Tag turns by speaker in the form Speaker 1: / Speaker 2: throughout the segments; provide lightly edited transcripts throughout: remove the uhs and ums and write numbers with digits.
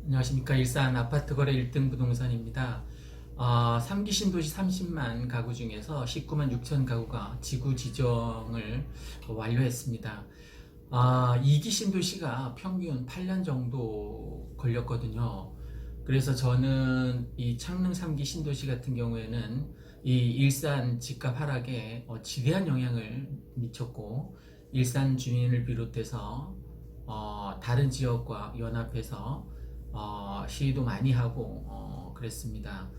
Speaker 1: 안녕하십니까. 일산 아파트 거래 1등 부동산입니다. 3기 신도시 30만 가구 중에서 19만 6천 가구가 지구 지정을 완료했습니다. 2기 신도시가 평균 8년 정도 걸렸거든요. 그래서 저는 이 창릉 3기 신도시 같은 경우에는 이 일산 집값 하락에 지대한 영향을 미쳤고, 일산 주민을 비롯해서 다른 지역과 연합해서 시위도 많이 하고 그랬습니다.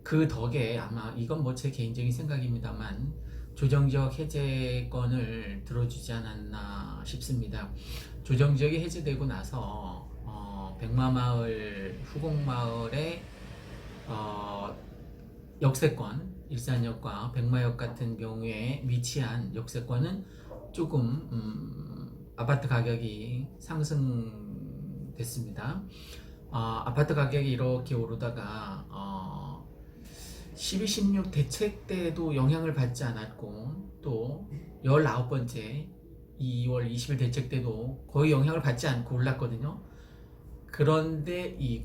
Speaker 1: 그 덕에 아마 이건 뭐 제 개인적인 생각입니다만 조정지역 해제권을 들어주지 않았나 싶습니다. 조정지역이 해제되고 나서 백마마을, 후곡마을의 역세권, 일산역과 백마역 같은 경우에 위치한 역세권은 조금 아파트 가격이 상승됐습니다. 아파트 가격이 이렇게 오르다가 12, 16 대책 때도 영향을 받지 않았고, 또 19번째 2월 20일 대책 때도 거의 영향을 받지 않고 올랐거든요. 그런데 이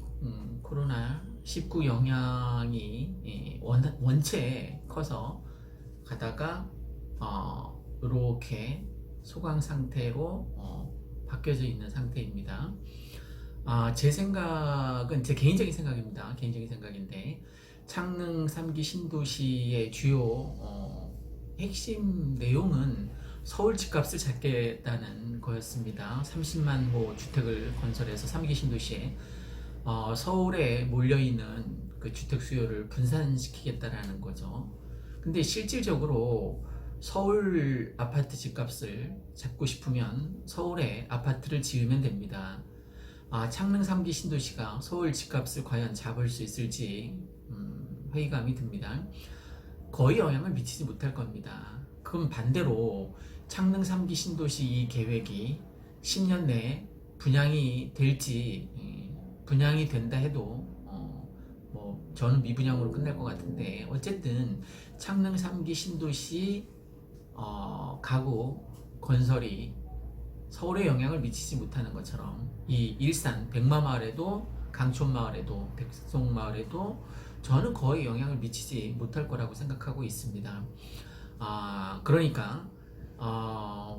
Speaker 1: 코로나 19 영향이 원체 커서 가다가 이렇게 소강 상태로 바뀌어져 있는 상태입니다. 제 생각은 제 개인적인 생각입니다. 개인적인 생각인데, 창릉 3기 신도시의 주요 핵심 내용은 서울 집값을 잡겠다는 거였습니다. 30만 호 주택을 건설해서 3기 신도시에 서울에 몰려있는 그 주택 수요를 분산시키겠다라는 거죠. 근데 실질적으로 서울 아파트 집값을 잡고 싶으면 서울에 아파트를 지으면 됩니다. 창릉 3기 신도시가 서울 집값을 과연 잡을 수 있을지 회의감이 듭니다. 거의 영향을 미치지 못할 겁니다. 그럼 반대로 창릉 3기 신도시 이 계획이 10년 내에 분양이 될지, 분양이 된다 해도 뭐 저는 미분양으로 끝날 것 같은데, 어쨌든 창릉 3기 신도시 가구 건설이 서울에 영향을 미치지 못하는 것처럼 이 일산 백마마을에도, 강촌마을에도, 백송마을에도 저는 거의 영향을 미치지 못할 거라고 생각하고 있습니다. 그러니까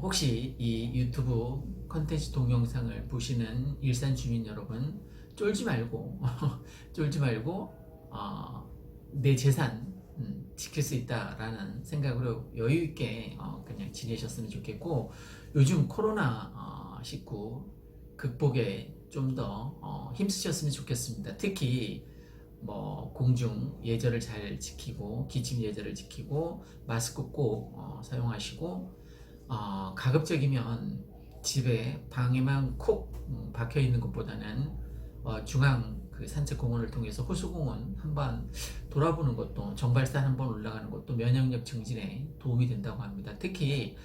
Speaker 1: 혹시 이 유튜브 컨텐츠 동영상을 보시는 일산 주민 여러분, 쫄지 말고 쫄지 말고 내 재산 지킬 수 있다라는 생각으로 여유 있게 그냥 지내셨으면 좋겠고, 요즘 코로나 19 극복에 좀 더 힘쓰셨으면 좋겠습니다. 특히 뭐 공중 예절을 잘 지키고, 기침 예절을 지키고, 마스크 꼭 사용하시고, 가급적이면 집에 방에만 콕 박혀 있는 것보다는 중앙 그 산책 공원을 통해서 호수공원 한번 돌아보는 것도, 정발산 한번 올라가는 것도 면역력 증진에 도움이 된다고 합니다. 특히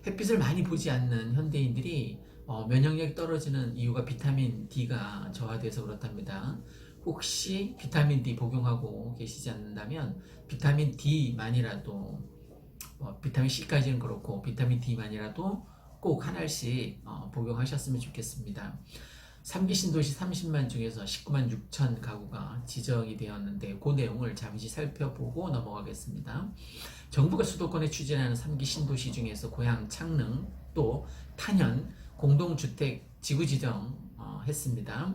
Speaker 1: 햇빛을 많이 보지 않는 현대인들이 면역력이 떨어지는 이유가 비타민 D가 저하돼서 그렇답니다. 혹시 비타민 D 복용하고 계시지 않는다면 비타민 D만이라도, 비타민 C까지는 그렇고 비타민 D만이라도 꼭 하나씩 복용하셨으면 좋겠습니다. 3기 신도시 30만 중에서 19만 6천 가구가 지정이 되었는데, 그 내용을 잠시 살펴보고 넘어가겠습니다. 정부가 수도권에 추진하는 3기 신도시 중에서 고향 창릉, 또 탄현 공동주택 지구 지정 했습니다.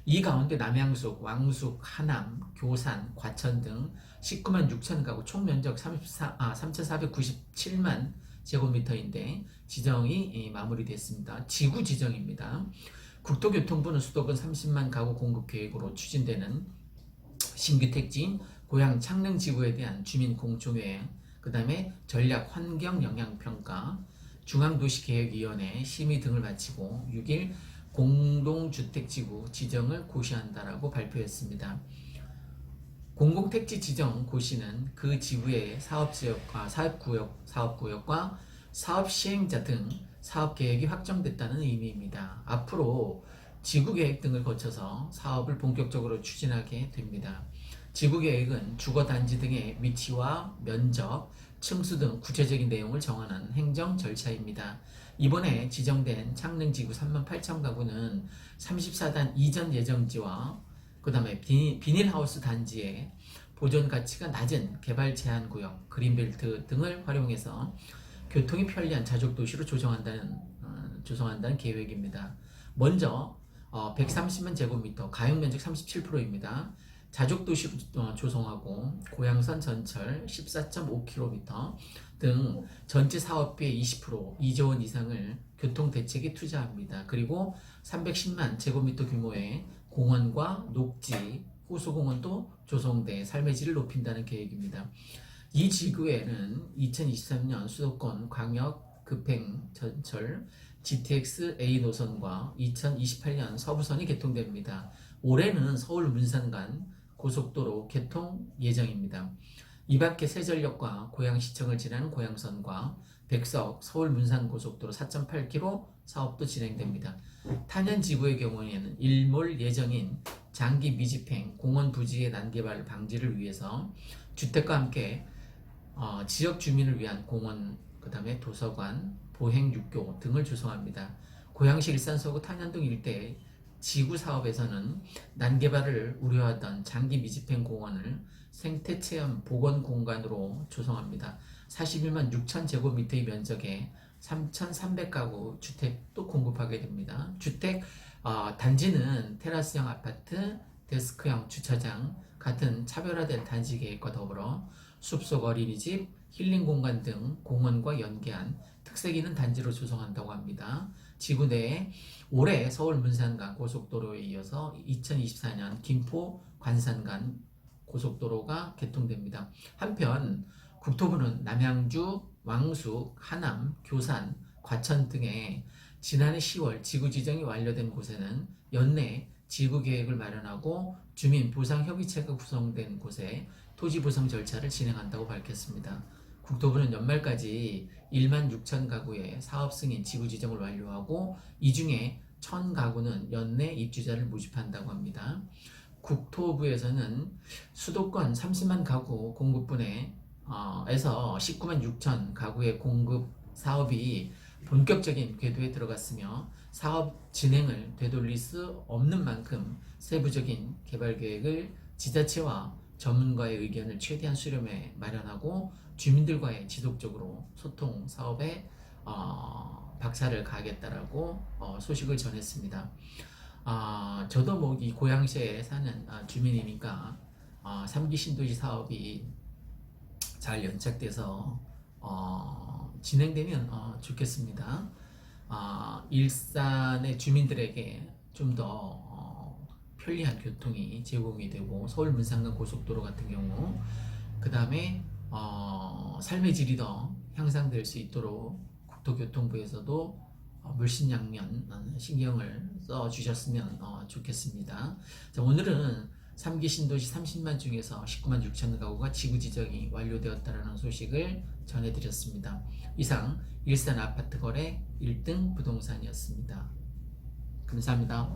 Speaker 1: 이 가운데 남양숙, 왕숙, 하남, 교산, 과천 등 19만 6천 가구, 총 면적 3,497만 제곱미터인데 지정이 마무리됐습니다. 지구 지정입니다. 국토교통부는 수도권 30만 가구 공급 계획으로 추진되는 신규 택지인 고향 창릉 지구에 대한 주민 공청회, 그 다음에 전략 환경 영향 평가, 중앙도시계획위원회 심의 등을 마치고 6일 공동주택지구 지정을 고시한다라고 발표했습니다. 공공택지 지정 고시는 그 지구의 사업구역과 사업시행자 등 사업계획이 확정됐다는 의미입니다. 앞으로 지구계획 등을 거쳐서 사업을 본격적으로 추진하게 됩니다. 지구계획은 주거단지 등의 위치와 면적, 층수 등 구체적인 내용을 정하는 행정 절차입니다. 이번에 지정된 창릉지구 38,000가구는 34단 이전 예정지와 그 다음에 비닐하우스 단지의 보존 가치가 낮은 개발 제한 구역, 그린벨트 등을 활용해서 교통이 편리한 자족 도시로 조성한다는 계획입니다. 먼저 130만 제곱미터, 가용 면적 37%입니다. 자족 도시로 조성하고 고양선 전철 14.5km 등 전체 사업비의 20%, 2조 원 이상을 교통 대책에 투자합니다. 그리고 310만 제곱미터 규모의 공원과 녹지, 호수공원도 조성돼 삶의 질을 높인다는 계획입니다. 이 지구에는 2023년 수도권 광역 급행 전철 GTX A 노선과 2028년 서부선이 개통됩니다. 올해는 서울 문산 간 고속도로 개통 예정입니다. 이 밖에 세전역과 고양시청을 지나는 고양선과 백석 서울 문산 고속도로 4.8km 사업도 진행됩니다. 탄현지구의 경우에는 일몰 예정인 장기 미집행 공원 부지의 난개발 방지를 위해서 주택과 함께 지역 주민을 위한 공원, 그 다음에 도서관, 보행육교 등을 조성합니다. 고양시 일산서구 탄현동 일대 지구 사업에서는 난개발을 우려하던 장기 미집행 공원을 생태체험 복원 공간으로 조성합니다. 41만 6천 제곱미터의 면적에 3,300가구 주택도 공급하게 됩니다. 주택 단지는 테라스형 아파트, 데스크형 주차장 같은 차별화된 단지 계획과 더불어 숲속 어린이집, 힐링 공간 등 공원과 연계한 특색 있는 단지로 조성한다고 합니다. 지구 내에 올해 서울 문산 간 고속도로에 이어서 2024년 김포 관산 간 고속도로가 개통됩니다. 한편 국토부는 남양주, 왕숙, 하남, 교산, 과천 등의 지난해 10월 지구 지정이 완료된 곳에는 연내 지구 계획을 마련하고 주민 보상 협의체가 구성된 곳에 토지 보상 절차를 진행한다고 밝혔습니다. 국토부는 연말까지 1만 6천 가구의 사업 승인 지구 지정을 완료하고 이 중에 1,000가구는 연내 입주자를 모집한다고 합니다. 국토부에서는 수도권 30만 가구 공급분에 에서 19만 6천 가구의 공급 사업이 본격적인 궤도에 들어갔으며 사업 진행을 되돌릴 수 없는 만큼 세부적인 개발 계획을 지자체와 전문가의 의견을 최대한 수렴해 마련하고 주민들과의 지속적으로 소통 사업에 박차를 가하겠다라고 소식을 전했습니다. 저도 뭐 이 고양시에 사는 주민이니까 3기 신도시 사업이 잘 연착돼서 진행되면 좋겠습니다. 일산의 주민들에게 좀 더 편리한 교통이 제공이 되고 서울 문산간 고속도로 같은 경우 그 다음에 삶의 질이 더 향상될 수 있도록 국토교통부에서도 물심양면 신경을 써 주셨으면 좋겠습니다. 자, 오늘은 3기 신도시 30만 중에서 19만 6천 가구가 지구 지정이 완료되었다는 소식을 전해드렸습니다. 이상 일산 아파트 거래 1등 부동산이었습니다. 감사합니다.